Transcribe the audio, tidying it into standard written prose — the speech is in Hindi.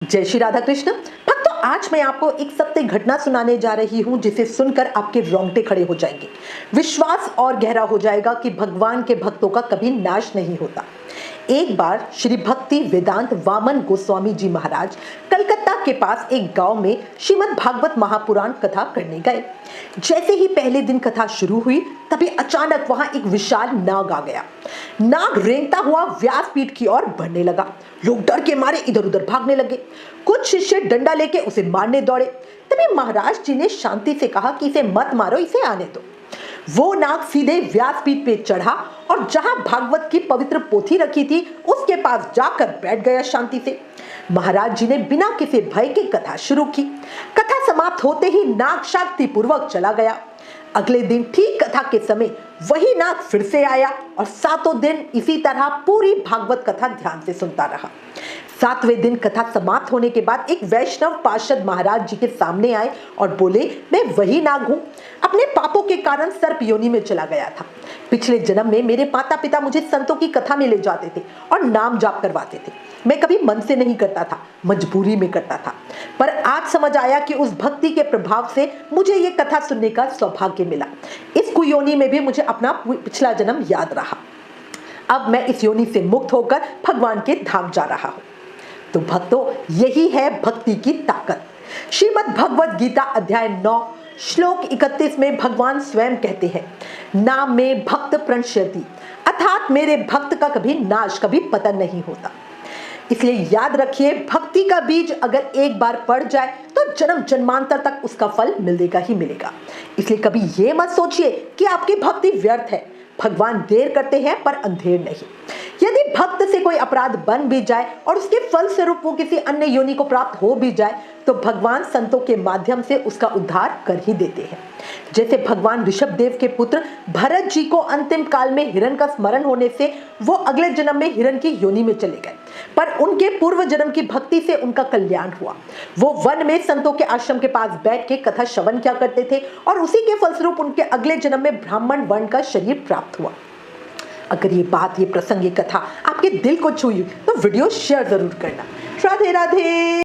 जय श्री राधा कृष्ण भक्तों, आज मैं आपको एक सत्य घटना सुनाने जा रही हूं जिसे सुनकर आपके रोंगटे खड़े हो जाएंगे। विश्वास और गहरा हो जाएगा कि भगवान के भक्तों का कभी नाश नहीं होता। एक बार श्री भक्ति वेदांत वामन गोस्वामी जी महाराज कलकत्ता के पास एक गांव में श्रीमद् भागवत महापुराण कथा करने गए। जैसे ही पहले दिन कथा शुरू हुई तभी अचानक वहां एक विशाल नाग आ गया। नाग रेंगता हुआ व्यासपीठ की ओर बढ़ने लगा। लोग डर के मारे इधर उधर भागने लगे। कुछ शिष्य डंडा लेके उसे मारने दौड़े। तभी महाराज जी ने शांति से कहा कि इसे मत मारो, इसे आने दो। वो नाग सीधे व्यासपीठ पे चढ़ा और जहां भागवत की पवित्र पोथी रखी थी उसके पास जाकर बैठ गया शांति से। महाराज जी ने बिना किसी भय की कथा शुरू की। कथा समाप्त होते ही नाग शांति पूर्वक चला गया। अगले दिन ठीक कथा के समय वही नाग फिर से आया और सातों दिन इसी तरह पूरी भागवत कथा ध्यान से सुनता रहा। सातवें दिन कथा समाप्त होने के बाद एक वैष्णव पार्षद महाराज जी के सामने आए और बोले, मैं वही नाग हूं, अपने पापों के कारण सर्प योनि में चला गया था। पिछले जन्म में मेरे माता पिता मुझे संतों की कथा में ले जाते थे और नाम जाप करवाते थे। मैं कभी मन से नहीं करता था, मजबूरी में करता था। पर आज समझ आया कि उस भक्ति के प्रभाव से मुझे ये कथा सुनने का सौभाग्य मिला। इस कुयोनि में भी मुझे अपना पिछला जन्म याद रहा। अब मैं इस योनि से मुक्त होकर भगवान के धाम जा रहा हूं। तो भक्तों, यही है भक्ति की ताकत। श्रीमद् भगवद गीता अध्याय 9 श्लोक 31 में भगवान स्वयं कहते हैं, नाम में भक्त प्रणश्यति, अर्थात मेरे भक्त का कभी नाश, कभी पतन नहीं होता। इसलिए याद रखिए, भक्ति का बीज अगर एक बार पड़ जाए तो जन्म जन्मांतर तक उसका फल मिलेगा ही मिलेगा। इसलिए कभी ये मत सोचिए कि आपकी भक्ति व्यर्थ है। भगवान देर करते हैं पर अंधेर नहीं। यदि भक्त से कोई अपराध बन भी जाए और उसके फल स्वरूप वो किसी अन्य योनि को प्राप्त हो भी जाए तो भगवान संतों के माध्यम से उसका उद्धार कर ही देते हैं। जैसे भगवान ऋषभ देव के पुत्र भरत जी को अंतिम काल में हिरण का स्मरण होने से वो अगले जन्म में हिरण की योनि में चले गए, पर उनके पूर्व जन्म की भक्ति से उनका कल्याण हुआ। वो वन में संतों के आश्रम के पास बैठ के कथा श्रवण किया करते थे और उसी के फलस्वरूप उनके अगले जन्म में ब्राह्मण वर्ण का शरीर प्राप्त हुआ। अगर ये बात, ये प्रसंग, ये कथा आपके दिल को छुई तो वीडियो शेयर जरूर करना। राधे राधे।